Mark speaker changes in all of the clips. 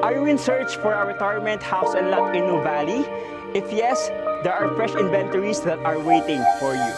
Speaker 1: Are you in search for a retirement house and lot in Nuvali? If yes, there are fresh inventories that are waiting for you.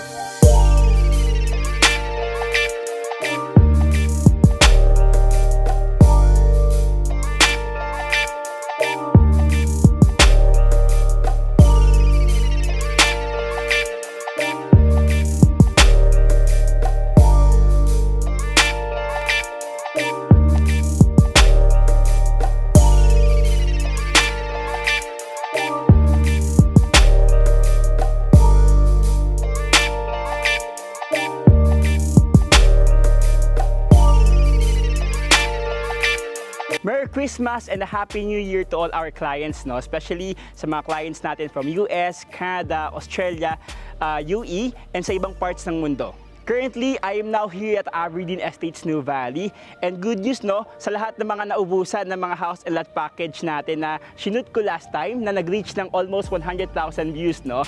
Speaker 1: Merry Christmas and a Happy New Year to all our clients, no? Especially sa mga clients natin from US, Canada, Australia, UE, and sa ibang parts ng mundo. Currently, I am now here at Aberdeen Estates, Nuvali. And good news, no? Sa lahat ng mga naubusan ng mga house and lot package natin na sinut ko last time na nag-reach ng almost 100,000 views, no?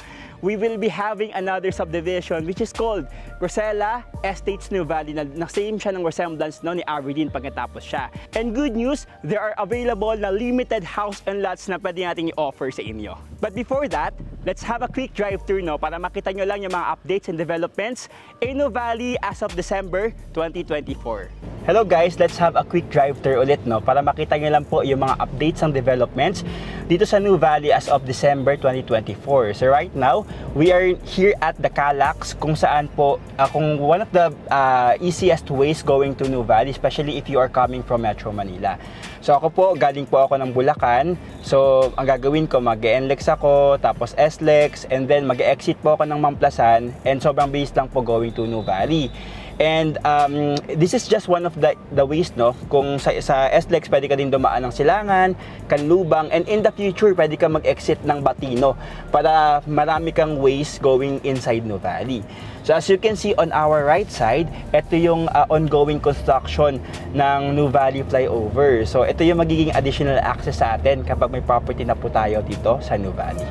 Speaker 1: We will be having another subdivision which is called Rosella Estates Nuvali na same siya ng resemblance, no, ni Aberdeen pagkatapos siya. And good news, there are available na limited house and lots na pwede natin i-offer sa inyo. But before that, let's have a quick drive-through, no, para makita nyo lang yung mga updates and developments in Nuvali as of December 2024. Hello guys, let's have a quick drive-through ulit, no, para makita nyo lang po yung mga updates and developments dito sa Nuvali as of December 2024. So right now, we are here at the Calax, kung saan po, kung one of the easiest ways going to Nuvali, especially if you are coming from Metro Manila. So ako po, galing po ako ng Bulacan. So ang gagawin ko, mag-NLEX ako, tapos SLEX, and then mag-exit po ako ng Mamplasan, and sobrang bilis lang po going to Nuvali. And this is just one of the ways, no? Kung sa SLEX, pwede ka din dumaan ng Silangan, Canlubang, and in the future, pwede ka mag-exit ng Batino para marami kang ways going inside Nuvali. So as you can see on our right side, ito yung ongoing construction ng Nuvali flyover. So ito yung magiging additional access sa atin kapag may property na po tayo dito sa Nuvali.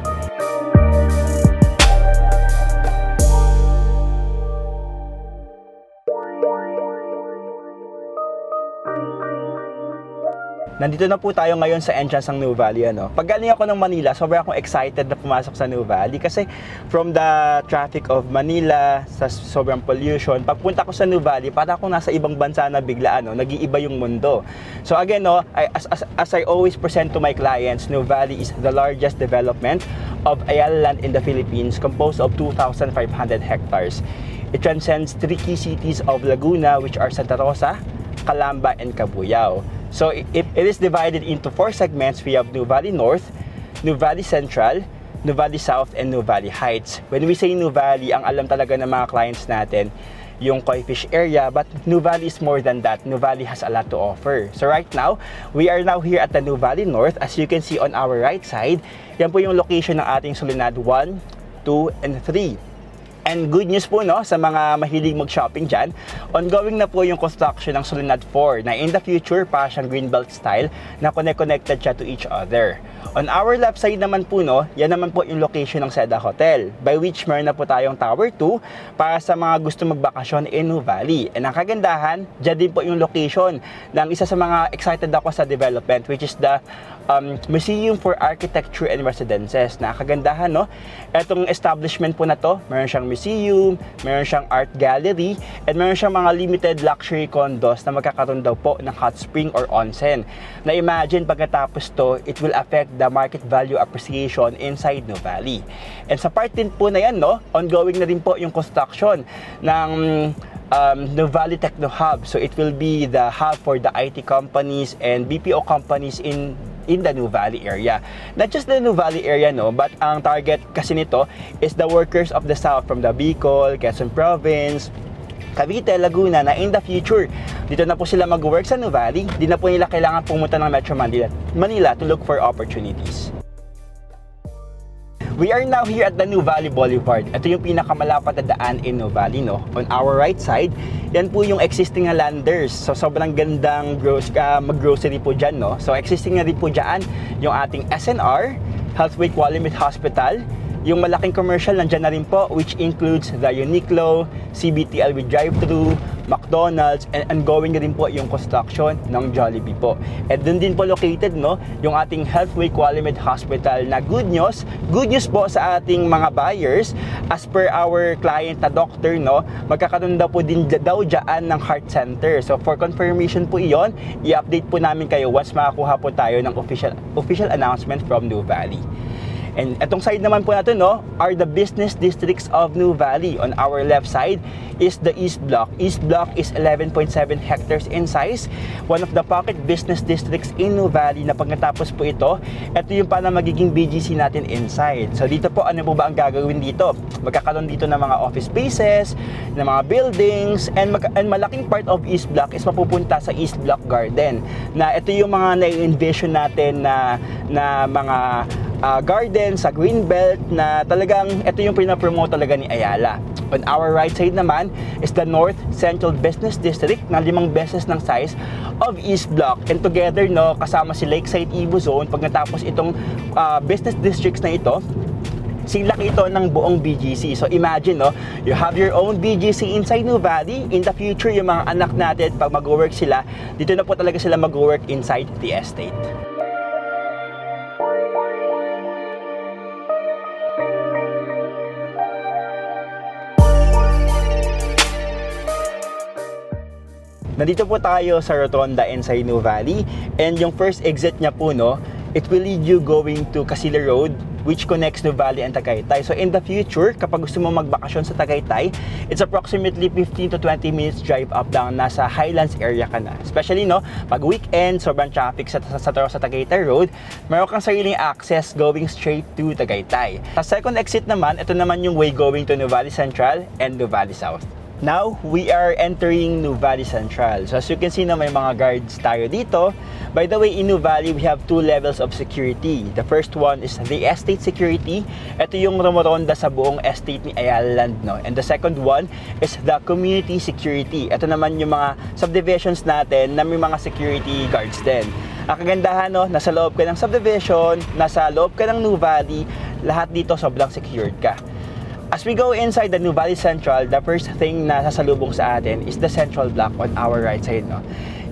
Speaker 1: Nandito na po tayo ngayon sa entrance ng Nuvali, ano. Pag galing ako ng Manila, sobrang akong excited na pumasok sa Nuvali kasi from the traffic of Manila, sa sobrang pollution, pagpunta ko sa Nuvali, para akong nasa ibang bansa na bigla, ano, nag-iiba yung mundo. So again, no, as I always present to my clients, Nuvali is the largest development of Ayala land in the Philippines, composed of 2,500 hectares. It transcends 3 key cities of Laguna, which are Santa Rosa, Calamba, and Cabuyao. So it is divided into 4 segments. We have Nuvali North, Nuvali Central, Nuvali South, and Nuvali Heights. When we say Nuvali, ang alam talaga ng mga clients natin yung Koi Fish area, but Nuvali is more than that. Nuvali has a lot to offer. So right now, we are now here at the Nuvali North. As you can see on our right side, yan po yung location ng ating Solinad 1, 2, and 3. And good news po, no, sa mga mahilig mag-shopping dyan, ongoing na po yung construction ng Solinad 4 na in the future pa siyang Greenbelt style na connected siya to each other. On our left side naman po, no, yan naman po yung location ng Seda Hotel, by which meron na po tayong Tower 2 para sa mga gusto magbakasyon in Nuvali. And ang kagandahan, dyan din po yung location ng isa sa mga excited ako sa development, which is the Museum for Architecture and Residences. Na kagandahan, no, etong establishment po na to, meron siyang museum, meron siyang art gallery, and meron siyang mga limited luxury condos na magkakaroon daw po ng hot spring or onsen. Na imagine pagkatapos to, it will affect the market value appreciation inside Nuvali. And sa part din po na yan, no, ongoing na din po yung construction ng Nuvali Techno Hub. So it will be the hub for the IT companies and BPO companies in the Nuvali area. Not just the Nuvali area, no, but ang target kasi nito is the workers of the south from the Bicol, Quezon Province, Cavite, Laguna, na in the future, dito na po sila mag-work sa Nuvali. Di na po nila kailangan pumunta ng Metro Manila to look for opportunities. We are now here at the Nuvali Boulevard. Ito yung pinakamalapad na daan in Nuvali, no? On our right side, yan po yung existing na landers. So sobrang gandang mag-grocery po dyan, no? So existing na rin po dyan yung ating SNR, Healthway Qualimit Hospital. Yung malaking commercial nandyan na rin po, which includes the Uniqlo, CBTL with drive-thru, McDonald's, and ongoing rin po yung construction ng Jollibee po. And dun din po located, no, yung ating Healthway Qualimed Hospital na good news po sa ating mga buyers. As per our client na doctor, no, magkakaroon daw po din daw dyan ng heart center. So for confirmation po iyon, i-update po namin kayo once makakuha po tayo ng official announcement from Nuvali. And itong side naman po natin, no, are the business districts of Nuvali. On our left side is the East Block. East Block is 11.7 hectares in size. One of the pocket business districts in Nuvali na pagkatapos po ito yung para magiging BGC natin inside. So dito po, ano po ba ang gagawin dito? Magkakaroon dito ng mga office spaces, ng mga buildings, and malaking part of East Block is mapupunta sa East Block Garden. Na ito yung mga na-envision natin na mga garden sa Greenbelt na talagang ito yung pinapromote talaga ni Ayala. On our right side naman is the North Central Business District na 5 beses ng size of East Block. And together, no, kasama si Lakeside Ibu Zone, pag natapos itong business districts na ito, silak ito ng buong BGC. So imagine, no, you have your own BGC inside Nuvali. In the future, yung mga anak natin, pag mag-work sila, dito na po talaga sila mag-work inside the estate. Nandito po tayo sa Rotonda inside Nuvali, and yung first exit niya po, no, it will lead you going to Casilla Road, which connects Nuvali and Tagaytay. So in the future, kapag gusto mo magbakasyon sa Tagaytay, it's approximately 15 to 20 minutes drive up down, nasa Highlands area ka na. Especially, no, pag weekend, sobrang traffic sa Tagaytay Road, meron kang sariling access going straight to Tagaytay. Sa second exit naman, ito naman yung way going to Nuvali Central and Nuvali South. Now, we are entering Nuvali Central. So as you can see na may mga guards tayo dito. By the way, in Nuvali, we have 2 levels of security. The first one is the estate security. Ito yung rumoronda sa buong estate ni Ayala Land, no? And the second one is the community security. Ito naman yung mga subdivisions natin na may mga security guards din. Ang kagandahan, no, nasa loob ka ng subdivision, nasa loob ka ng Nuvali, lahat dito sobrang secured ka. As we go inside the Nuvali Central, the first thing na sasalubong sa atin is the Central Block on our right side, no?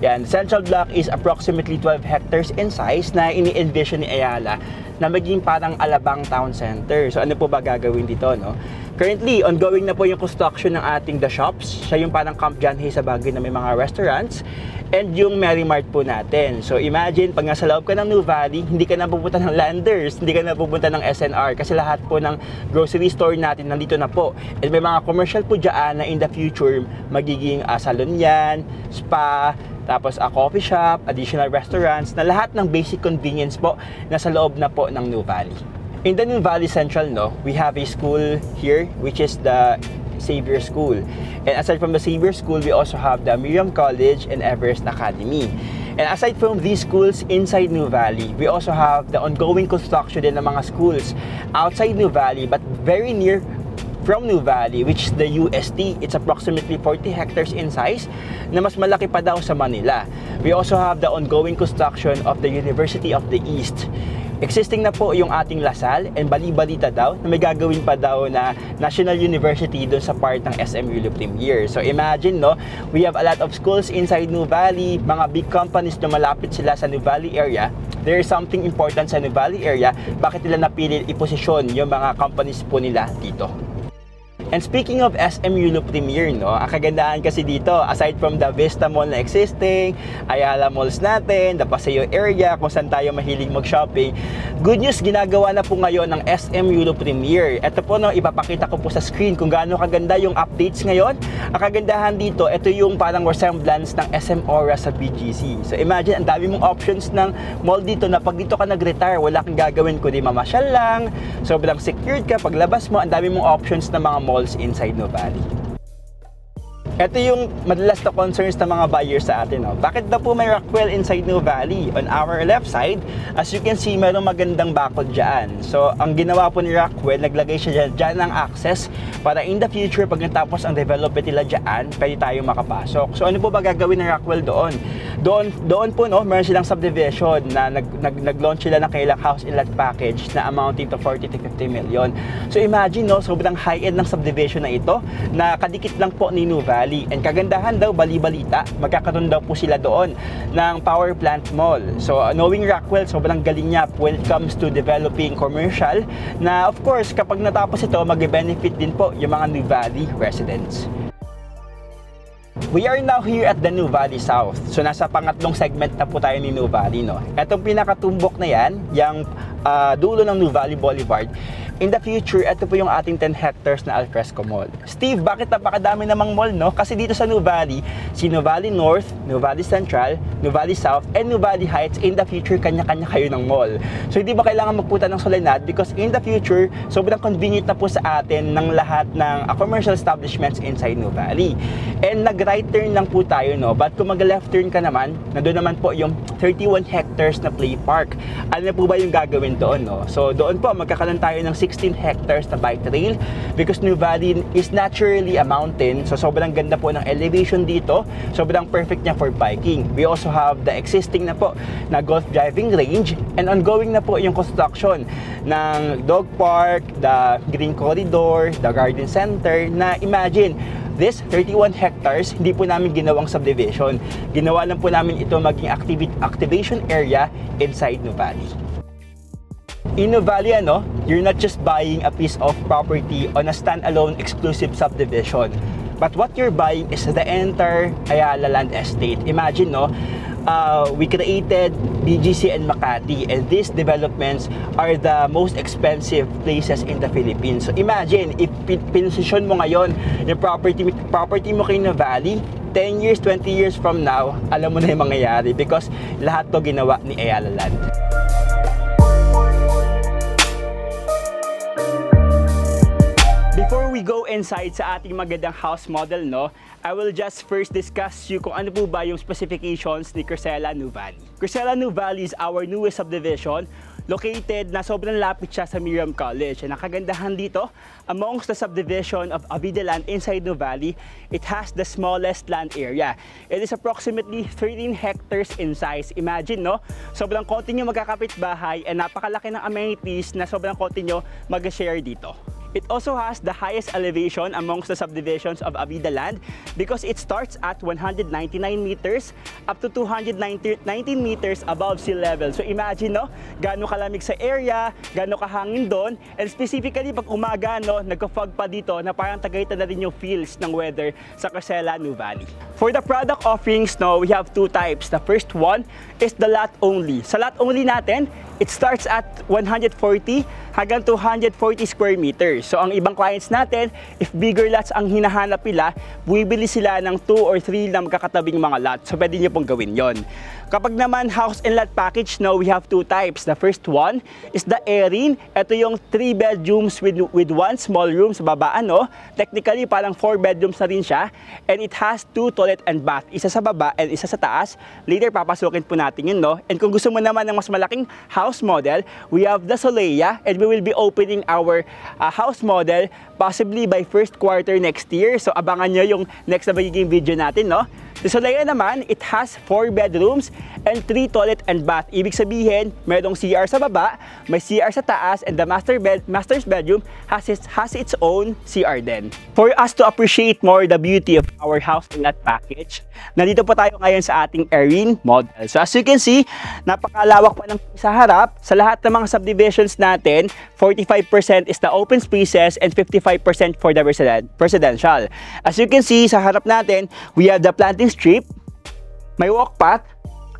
Speaker 1: Yan, Central Block is approximately 12 hectares in size na ini-envision ni Ayala na maging parang Alabang Town Center. So ano po ba gagawin dito, no? Currently, ongoing na po yung construction ng ating The Shops. Siya yung parang Camp John Hay sa Baguio na may mga restaurants. And yung Mary Mart po natin. So imagine, pag nasa loob ka ng Nuvali, hindi ka na pupunta ng Landers, hindi ka na pupunta ng SNR kasi lahat po ng grocery store natin nandito na po. And may mga commercial po dyan na in the future magiging salon yan, spa, tapos coffee shop, additional restaurants, na lahat ng basic convenience po nasa loob na po ng Nuvali. In the Nuvali Central, no, we have a school here which is the Xavier School. And aside from the Xavier School, we also have the Miriam College and Everest Academy. And aside from these schools inside Nuvali, we also have the ongoing construction din ng mga schools outside Nuvali but very near from Nuvali, which is the UST. It's approximately 40 hectares in size na mas malaki pa daw sa Manila. We also have the ongoing construction of the University of the East. Existing na po yung ating Lasal, and bali-balita daw na may gagawin pa daw na National University doon sa part ng SMU Le Premier. So imagine, no, we have a lot of schools inside Nuvali, mga big companies na malapit sila sa Nuvali area. There is something important sa Nuvali area, bakit nila napili iposisyon yung mga companies po nila dito. And speaking of SMU Le Premier, no, ang kagandahan kasi dito, aside from the Vista Mall na existing, Ayala Malls natin, the Paseo area, kung saan tayo mahilig mag-shopping, good news, ginagawa na po ngayon ng SMU Le Premier. Ito po, no, ipapakita ko po sa screen kung gaano kaganda yung updates ngayon. Ang kagandahan dito, ito yung parang resemblance ng SM Aura sa BGC. So imagine, ang dami mong options ng mall dito na pag dito ka nag-retire, wala kang gagawin kundi mamasyal lang, sobrang secured ka, paglabas mo, ang dami mong options ng mga mall inside Nuvali. Ito yung madalas na concerns ng mga buyers sa atin. No? Bakit daw po may Rockwell inside Nuvali? On our left side, as you can see, mayroong magandang bakod dyan. So, ang ginawa po ni Rockwell, naglagay siya dyan ng access para in the future, pag natapos ang development nila dyan, pwede tayong makapasok. So, ano po ba gagawin ng Rockwell doon? Doon po, no, meron silang subdivision na nag-launch sila ng kailang house and lot package na amounting to 40 to 50 million. So, imagine, no, sobrang high-end ng subdivision na ito, na kadikit lang po ni Nuvali. Valley. And kagandahan daw, bali-balita, magkakaroon daw po sila doon ng power plant mall. So knowing Rockwell, sobrang galing niya when it comes to developing commercial na of course kapag natapos ito, mag-benefit din po yung mga New Valley residents. We are now here at the New Valley South. So nasa pangatlong segment na po tayo ni New Valley, no. Etong pinakatumbok na yan, yung dulo ng New Valley Boulevard. In the future, ito po yung ating 10 hectares na Alfresco Mall. Steve, bakit napakadami namang mall, no? Kasi dito sa New Valley, si New Valley North, New Valley Central, New Valley South, and New Valley Heights, in the future, kanya-kanya kayo ng mall. So hindi ba kailangan magpunta ng Soledad? Because in the future, sobrang convenient na po sa atin ng lahat ng commercial establishments inside New Valley. And nag-right turn lang po tayo, no? But kung mag-left turn ka naman, nandun naman po yung 31 hectares na play park. Ano po ba yung gagawin doon, no? So doon po, magkakaroon tayo ng 16 hectares na bike trail because New Valley is naturally a mountain. So sobrang ganda po ng elevation dito. Sobrang perfect niya for biking. We also have the existing na po na golf driving range and ongoing na po yung construction ng dog park, the green corridor, the garden center na imagine, this 31 hectares, hindi po namin ginawang subdivision. Ginawa lang po namin ito maging activation area inside New Valley. In New Valley, you're not just buying a piece of property on a standalone exclusive subdivision. But what you're buying is the entire Ayala Land Estate. Imagine, we created BGC and Makati, and these developments are the most expensive places in the Philippines. So imagine, if pinosisyon mo ngayon yung property mo kay New Valley, 10 years, 20 years from now, alam mo na yung mangyayari because lahat to ginawa ni Ayala Land. Before we go inside sa ating magandang house model, I will just first discuss you kung ano po ba yung specifications ni Crisela New Valley. Crisela New Valley is our newest subdivision located na sobrang lapit siya sa Miriam College. And ang kagandahan dito, amongst the subdivision of Avida Land inside New Valley, it has the smallest land area. It is approximately 13 hectares in size. Imagine, sobrang konti nyo magkakapit bahay and napakalaki ng amenities na sobrang konti nyo mag-share dito. It also has the highest elevation amongst the subdivisions of Avida Land because it starts at 199 meters up to 219 meters above sea level. So imagine, gaano kalamig sa area, gaano kahangin doon, and specifically pag umaga, nagka-fog pa dito na parang Tagaytay na rin yung feels ng weather sa Crisela New Valley. For the product offerings, we have two types. The first one is the lot only. Sa lot only natin, it starts at 140 hanggang 240 square meters. So ang ibang clients natin, if bigger lots ang hinahanap nila, bumibili sila ng 2 or 3 na magkakatabing mga lots. So pwede nyo pong gawin yon. Kapag naman house and lot package, we have two types. The first one is the Erin. Ito yung 3 bedrooms with 1 small room sa baba. Technically, parang 4 bedrooms na rin siya. And it has 2 toilet and bath. Isa sa baba and isa sa taas. Later, papasukin po natin yun, And kung gusto mo naman ng mas malaking house model, we have the Solea. And we will be opening our house model possibly by first quarter next year. So abangan nyo yung next na magiging video natin, The Solea naman, it has 4 bedrooms and 3 toilet and bath. Ibig sabihin, mayroong CR sa baba, may CR sa taas, and the master's bedroom has its own CR din. For us to appreciate more the beauty of our house and lot package, nandito po tayo ngayon sa ating Erin model. So as you can see, napakalawak pa ng sa harap. Sa lahat ng mga subdivisions natin, 45% is the open spaces and 55% for the residential. As you can see, sa harap natin, we have the planting strip, may walk path,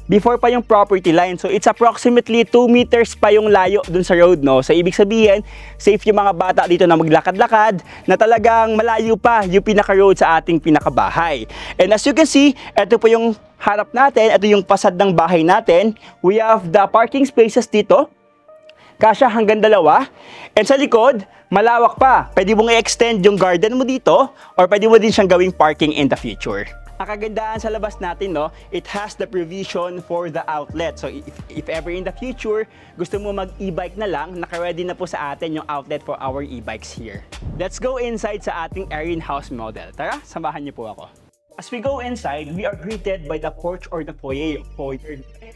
Speaker 1: before pa yung property line. So it's approximately 2 meters pa yung layo dun sa road, So ibig sabihin, safe yung mga bata dito na maglakad-lakad, na talagang malayo pa yung pinaka-road sa ating pinakabahay. And as you can see, ito po yung harap natin, ito yung pasad ng bahay natin. We have the parking spaces dito, kasya hanggang 2. And sa likod, malawak pa. Pwede mong i-extend yung garden mo dito, or pwede mo din siyang gawing parking in the future. Ang kagandahan sa labas natin, it has the provision for the outlet. So if ever in the future, gusto mo mag-e-bike na lang, naka-ready na po sa atin yung outlet for our e-bikes here. Let's go inside sa ating Erin house model. Tara, samahan niyo po ako. As we go inside, we are greeted by the porch or the foyer.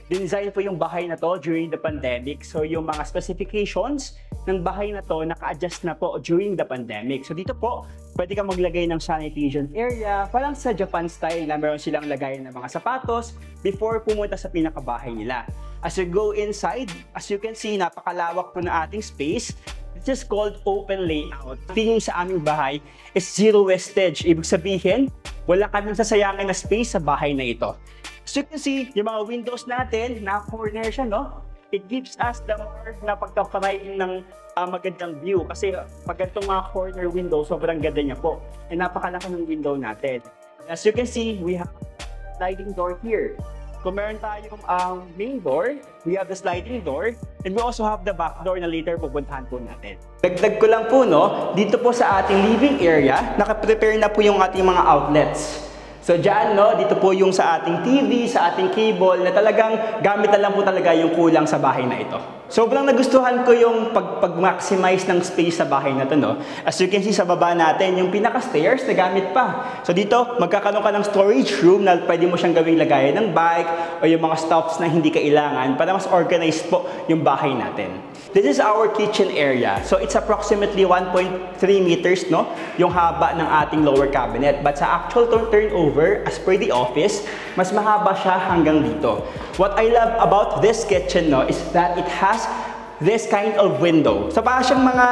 Speaker 1: Dinesign po yung bahay na to during the pandemic. So yung mga specifications ng bahay na to, naka-adjust na po during the pandemic. So dito po,
Speaker 2: Pwede kang maglagay ng sanitation area, parang sa Japan style na meron silang lagayan ng mga sapatos before pumunta sa pinakabahay nila. As you go inside, as you can see, napakalawak po na ating space. This is called open layout. Tingin sa aming bahay is zero wastage. Ibig sabihin, wala kaming sasayangin na space sa bahay na ito. As you can see, yung mga windows natin, na-corner siya, no? It gives us the more na pagkakarating ng magandang view. Kasi pag itong mga corner window, sobrang ganda niya po. E napakalaki ng window natin. As you can see, we have sliding door here. Kung meron tayong main door, we have the sliding door, and we also have the back door na later pupuntahan po natin. Dagdag ko lang po, no, dito po sa ating living area, nakaprepare na po yung ating mga outlets. So dyan, no, dito po yung sa ating TV, sa ating cable, na talagang gamit na lang po talaga yung kulang sa bahay na ito. Sobrang nagustuhan ko yung pag-maximize ng space sa bahay na to, no. As you can see sa baba natin, yung pinaka-stairs na gamit pa. So dito, magkakaroon ka ng storage room na pwede mo siyang gawing lagayan ng bike o yung mga stops na hindi kailangan para mas organized po yung bahay natin. This is our kitchen area. So it's approximately 1.3 meters, no, yung haba ng ating lower cabinet. But sa actual turnover, as per the office, mas mahaba siya hanggang dito. What I love about this kitchen, no, is that it has this kind of window. So para siyang mga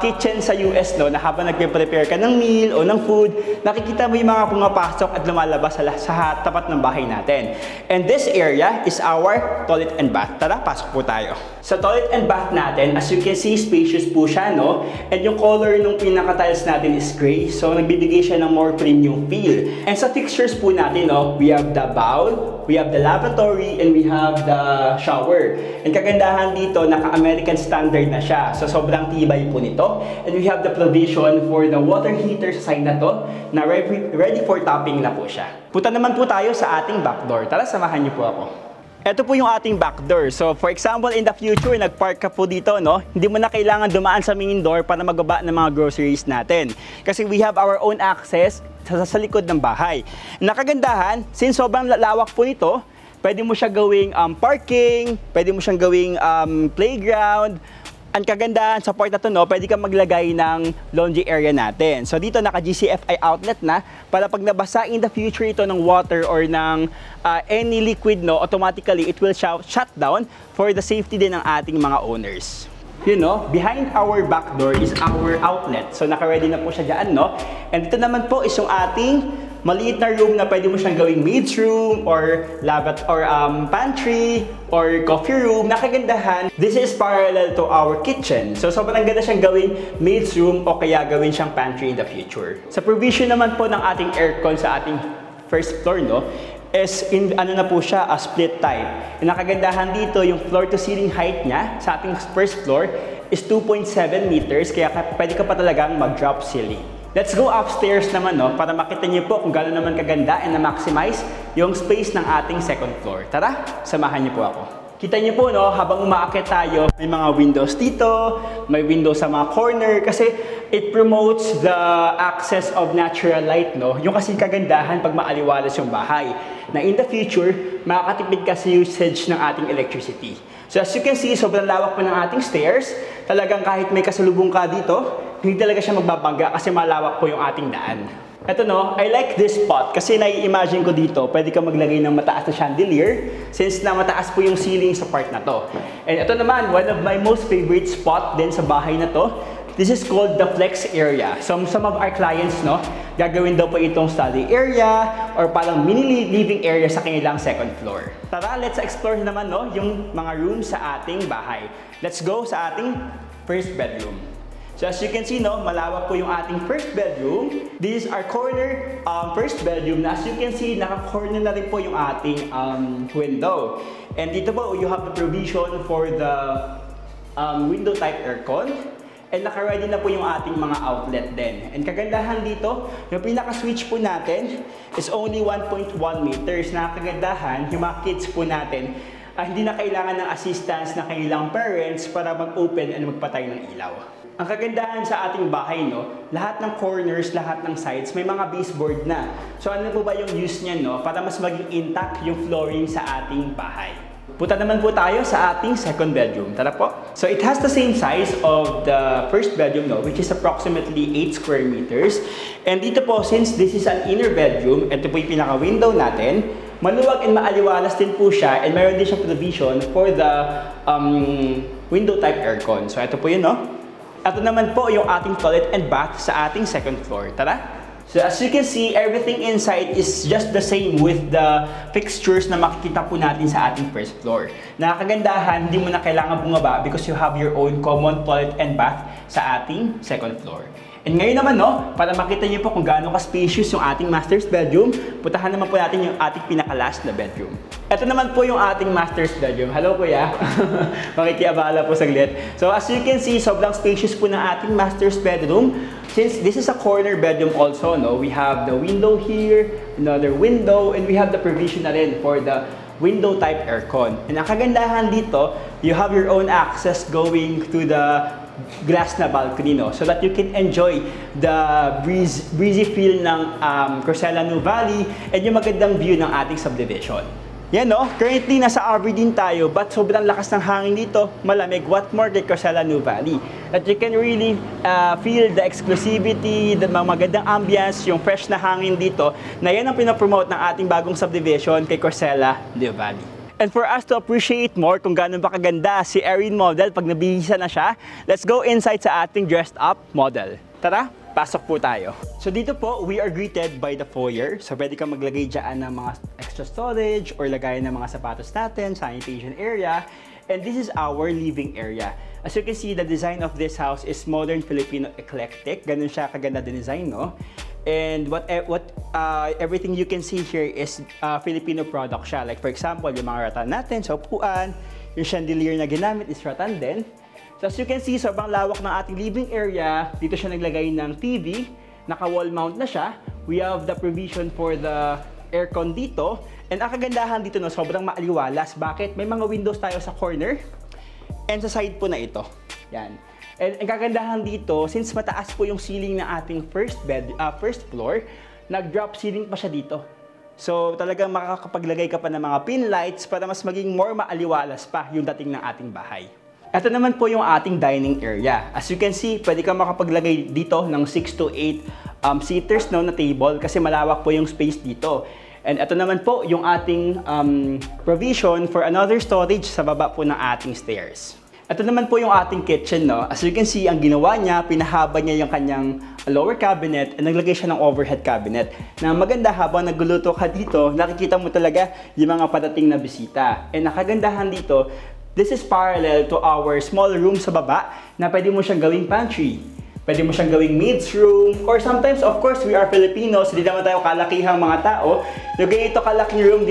Speaker 2: kitchen sa US, no, na habang nagpe-prepare ka ng meal o ng food, nakikita mo yung mga pumapasok at lumalabas sa tapat ng bahay natin. And this area is our toilet and bath. Tara, pasok po tayo. Sa toilet and bath natin, as you can see, spacious po siya, no? And yung color ng pinaka-tiles natin is gray, so nagbibigay siya ng more premium feel. And sa fixtures po natin, no, we have the bowl, we have the lavatory, and we have the shower. And kagandahan dito, naka-American standard na siya, so sobrang tibay po nito. And we have the provision for the water heater sa side na to, na ready for topping na po siya. Punta naman po tayo sa ating back door. Tara, samahan niyo po ako. Ito po yung ating back door. So, for example, in the future, nag-park ka po dito, no? Hindi mo na kailangan dumaan sa main door para magbaba ng mga groceries natin. Kasi we have our own access sa likod ng bahay. Nakagandahan, since sobrang lawak po nito, pwede mo siya gawing parking, pwede mo siyang gawing playground. Ang kagandahan sa part na to, no, pwede kang maglagay ng laundry area natin. So dito naka-GCFI outlet na para pag nabasa in the future ito ng water or ng any liquid, no, automatically it will shut down for the safety din ng ating mga owners. You know, behind our back door is our outlet. So naka-ready na po siya dyan, no? And dito naman po is yung ating maliit na room na pwede mo siyang gawing maid's room or pantry or coffee room. Nakagandahan, this is parallel to our kitchen. So sobrang ganda siyang gawing maid's room o kaya gawin siyang pantry in the future. Sa provision naman po ng ating aircon sa ating first floor, no, is ano na po siya, a split type. And nakagandahan dito, yung floor to ceiling height niya sa ating first floor is 2.7 meters, kaya pwede ka pa talagang mag-drop ceiling. Let's go upstairs naman, no, para makita niyo po kung gaano naman kaganda and na-maximize yung space ng ating second floor. Tara, samahan niyo po ako. Kita niyo po, no, habang umaakyat tayo, may mga windows dito, may windows sa mga corner kasi it promotes the access of natural light, no. Yung kasi kagandahan pag maaliwalas yung bahay. Na in the future, makakatipid ka sa usage ng ating electricity. So as you can see, sobrang lawak po ng ating stairs. Talagang kahit may kasalubong ka dito, hindi talaga siya magbabangga kasi malawak po yung ating daan. Ito, no, I like this spot kasi nai-imagine ko dito, pwede ka maglagay ng mataas na chandelier since na mataas po yung ceiling sa part na to. And ito naman, one of my most favorite spot din sa bahay na to, this is called the flex area. So some of our clients, no, gagawin daw po itong study area or parang mini living area sa kanilang second floor. Tara, let's explore naman, no, yung mga rooms sa ating bahay. Let's go sa ating first bedroom. So as you can see, no, malawak po yung ating first bedroom. This is our corner first bedroom. As you can see, naka-corner na rin po yung ating window. And dito po, you have the provision for the window type aircon. And naka-ready na po yung ating mga outlet din. And kagandahan dito, yung pinaka-switch po natin is only 1.1 meters. Nakagandahan, yung mga kids po natin, hindi na kailangan ng assistance ng kanilang parents para mag-open and magpatay ng ilaw. Ang kagandahan sa ating bahay, no, lahat ng corners, lahat ng sides, may mga baseboard na. So ano po ba yung use niyan, no, para mas maging intact yung flooring sa ating bahay. Punta naman po tayo sa ating second bedroom. Tara po. So it has the same size of the first bedroom, no, which is approximately 8 square meters. And dito po, since this is an inner bedroom, ito po yung pinaka-window natin, maluwag and maaliwalas din po siya, and mayroon din siya provision for the window type aircon. So ito po yun, no? Ito naman po yung ating toilet and bath sa ating second floor. Tara! So as you can see, everything inside is just the same with the fixtures na makikita po natin sa ating first floor. Nakakagandahan, hindi mo na kailangan bumaba because you have your own common toilet and bath sa ating second floor. And ngayon naman, no, para makita niyo po kung gaano ka-spacious yung ating master's bedroom, puntahan naman po natin yung ating pinaka-last na bedroom. Ito naman po yung ating master's bedroom. Hello, kuya. Makikiabala po saglit. So as you can see, sobrang spacious po ng ating master's bedroom. Since this is a corner bedroom also, no, we have the window here, another window, and we have the provision na rin for the window type aircon. And ang kagandahan dito, you have your own access going to the glass na balcony, no, so that you can enjoy the breezy feel ng Corcela New Valley and yung magandang view ng ating subdivision. Yan, no, currently nasa Aberdeen tayo, but sobrang lakas ng hangin dito, malamig. What more kay Corcela New Valley? That you can really feel the exclusivity, the magandang ambience, yung fresh na hangin dito, na yan ang pinapromote ng ating bagong subdivision kay Corcela New Valley. And for us to appreciate more kung gaano ba kaganda si Erin model pag nabihisa na siya, let's go inside sa ating dressed up model. Tara, pasok po tayo. So dito po, we are greeted by the foyer. So pwede kang maglagay dyan ng mga extra storage or lagayan ng mga sapatos natin, sanitation area. And this is our living area. As you can see, the design of this house is modern Filipino eclectic. Ganun siya kaganda din design, no? And everything you can see here is Filipino product siya. Like for example, yung mga ratan natin sa upuan, yung chandelier na ginamit is ratan din. So as you can see, sobrang lawak ng ating living area. Dito siya naglagay ng TV, naka-wall mount na siya. We have the provision for the aircon dito. And ang kagandahan dito, no, sobrang maaliwalas. Bakit? May mga windows tayo sa corner and sa side po na ito. Yan. And ang kagandahan dito, since mataas po yung ceiling ng ating first floor, nag-drop ceiling pa siya dito. So talagang makakapaglagay ka pa ng mga pin lights para mas maging more maaliwalas pa yung dating ng ating bahay. Ito naman po yung ating dining area. As you can see, pwede ka makapaglagay dito ng 6 to 8 seaters, no, na table kasi malawak po yung space dito. And ito naman po yung ating provision for another storage sa baba po ng ating stairs. Ito naman po yung ating kitchen, no. As you can see, ang ginawa niya, pinahaba niya yung kanyang lower cabinet and naglagay siya ng overhead cabinet. Na maganda, habang nagluluto ka dito, nakikita mo talaga yung mga padating na bisita. And nakagandahan dito, this is parallel to our small room sa baba na pwede mo siyang gawing pantry. Pwede mo siyang gawing maid's room, or sometimes, of course, we are Filipinos, hindi naman tayo kalakihang mga tao. Yung ganito kalaking room,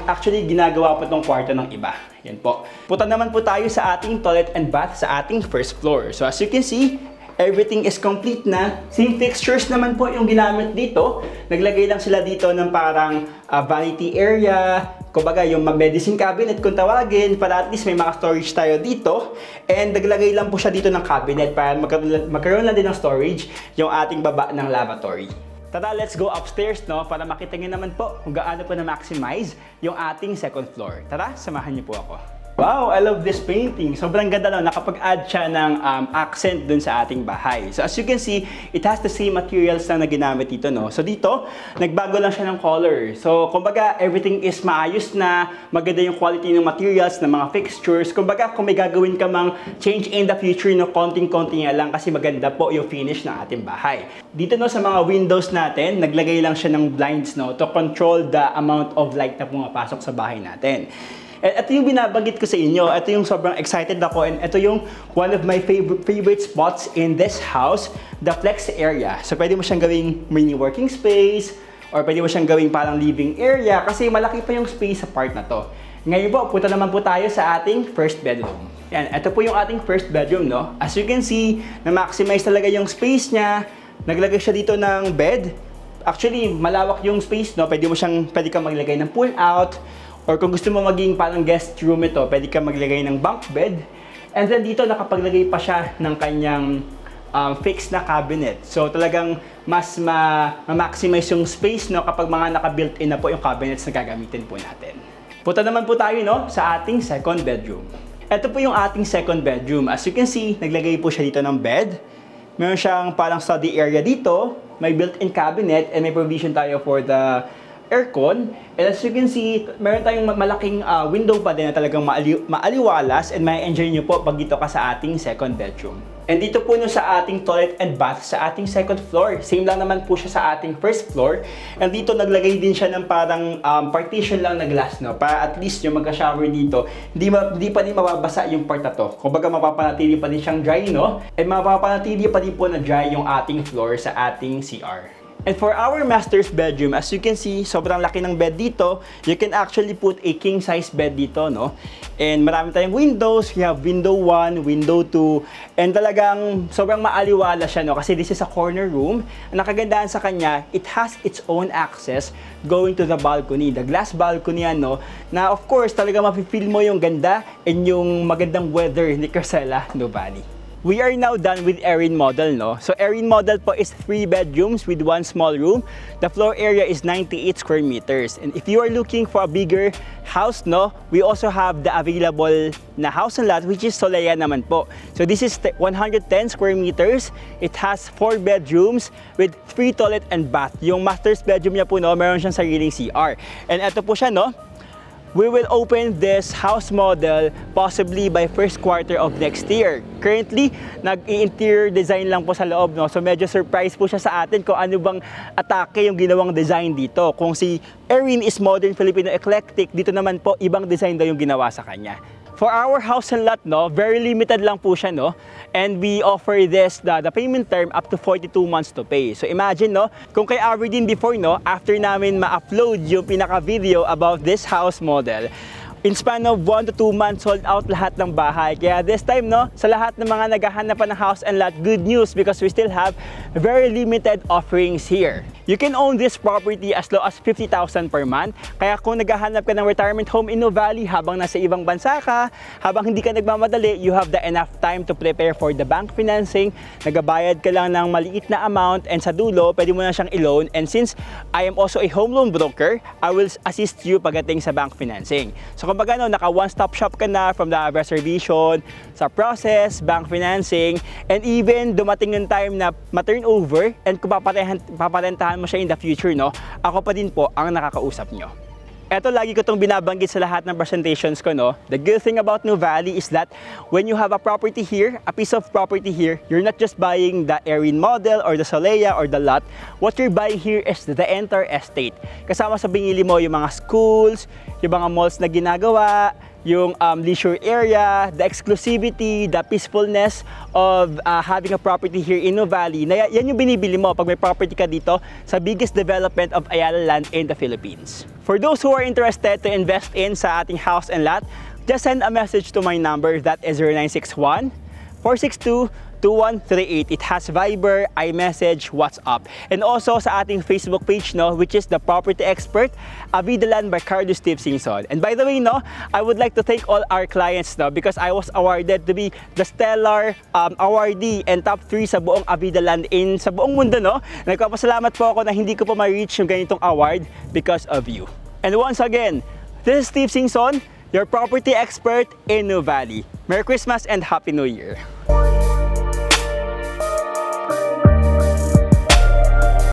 Speaker 2: actually ginagawa po itong kwarto ng iba. Yan po. Punta naman po tayo sa ating toilet and bath sa ating first floor. So as you can see, everything is complete na. Same fixtures naman po yung ginamit dito. Naglagay lang sila dito ng parang vanity area, kumbaga yung medicine cabinet kung tawagin, para at least may mga storage tayo dito. And naglagay lang po siya dito ng cabinet para magkaroon lang din ng storage yung ating baba ng lavatory. Tara, let's go upstairs, no, para makita nyo naman po kung gaano po na-maximize yung ating second floor. Tara, samahan niyo po ako. Wow, I love this painting. Sobrang ganda, no? Nakapag-add siya ng accent dun sa ating bahay. So as you can see, it has the same materials na ginamit dito, no? So dito, nagbago lang siya ng color. So kumbaga, everything is maayos na, maganda yung quality ng materials, ng mga fixtures. Kumbaga, kung may gagawin ka mang change in the future, no, konting-konti nga lang kasi maganda po yung finish ng ating bahay. Dito, no, sa mga windows natin, naglagay lang siya ng blinds, no, to control the amount of light na pumapasok sa bahay natin. And ito yung binabanggit ko sa inyo. Ito yung sobrang excited ako. And ito yung one of my favorite spots in this house, the flex area. So pwede mo siyang gawing mini working space, or pwede mo siyang gawing parang living area kasi malaki pa yung space sa part na to. Ngayon po, punta naman po tayo sa ating first bedroom. Yan, ito po yung ating first bedroom, no? As you can see, na-maximize talaga yung space niya. Naglagay siya dito ng bed. Actually, malawak yung space, no? Pwede kang maglagay ng pull out. Or kung gusto mo maging parang guest room ito, pwede ka maglagay ng bunk bed. And then dito nakapaglagay pa siya ng kanyang fixed na cabinet. So talagang mas ma-maximize yung space, no, kapag mga naka-built-in na po yung cabinets na gagamitin po natin. Punta naman po tayo sa ating second bedroom. Ito po yung ating second bedroom. As you can see, naglagay po siya dito ng bed. Meron siyang parang study area dito. May built-in cabinet and may provision tayo for the aircon. And as you can see, meron tayong malaking window pa din na talagang maaliwalas and may enjoy nyo po pag dito ka sa ating second bedroom. And dito po sa ating toilet and bath sa ating second floor. Same lang naman po siya sa ating first floor. And dito naglagay din siya ng parang partition lang na glass, para at least yung magka-shower dito, hindi pa din mababasa yung part na to. Kumbaga mapapanatili pa din siyang dry, and mapapanatili pa din po na dry yung ating floor sa ating CR. And for our master's bedroom, as you can see, sobrang laki ng bed dito. You can actually put a king-size bed dito, And marami tayong windows. We have window 1, window 2. And talagang sobrang maaliwala siya, Kasi this is a corner room. Ang nakagandahan sa kanya, it has its own access going to the balcony. The glass balcony, na of course, talaga mafe-feel mo yung ganda and yung magandang weather ni Carcela Nuvali. We are now done with Erin model, So Erin model po is 3 bedrooms with 1 small room. The floor area is 98 square meters. And if you are looking for a bigger house, we also have the available na house and lot, which is Solea naman po. So this is 110 square meters. It has 4 bedrooms with 3 toilet and bath. Yung master's bedroom niya po, meron siyang sariling CR. And ito po siya, We will open this house model possibly by first quarter of next year. Currently, nag-i-interior design lang po sa loob, So medyo surprise po siya sa atin kung ano bang atake yung ginawang design dito. Kung si Erin is modern Filipino eclectic, dito naman po ibang design daw yung ginawa sa kanya. For our house and lot, very limited lang po siya, And we offer this, the payment term up to 42 months to pay. So imagine, kung kay Aberdeen before, after namin ma-upload yung pinaka-video about this house model, in span of 1 to 2 months, sold out lahat ng bahay. Kaya this time, sa lahat ng mga naghahanap pa ng house and lot, good news because we still have very limited offerings here. You can own this property as low as 50,000 per month. Kaya kung naghahanap ka ng retirement home in Nuvali habang nasa ibang bansa ka, habang hindi ka nagmamadali, you have the enough time to prepare for the bank financing. Nagabayad ka lang ng maliit na amount and sa dulo, pwede mo na siyang i-loan. And since I am also a home loan broker, I will assist you pagdating sa bank financing. So kumbaga, naka one-stop shop ka na from the reservation, sa process, bank financing, and even dumating yung time na ma-turn over and kung paparentahan mo siya in the future, ako pa din po ang nakakausap nyo. Eto, lagi ko itong binabanggit sa lahat ng presentations ko, The good thing about Nuvali is that when you have a property here, a piece of property here, you're not just buying the Erin model or the Solea or the lot. What you're buying here is the entire estate. Kasama sa binili mo yung mga schools, yung mga malls na ginagawa, yung leisure area, the exclusivity, the peacefulness of having a property here in Nuvali. Yan yung binibili mo pag may property ka dito sa biggest development of Ayala land in the Philippines. For those who are interested to invest in sa ating house and lot, just send a message to my number, that is 0961 462 2138. It has Viber, iMessage, WhatsApp. And also sa ating Facebook page, which is The Property Expert, Avidaland by Carlos Steve Singson. And by the way, I would like to thank all our clients, because I was awarded to be the stellar awardee and top 3 sa buong Avidaland sa buong mundo, Nagpapasalamat po ako na hindi ko pa ma-reach yung ganitong award because of you. And once again, this is Steve Singson, your property expert in Nuvali. Merry Christmas and Happy New Year!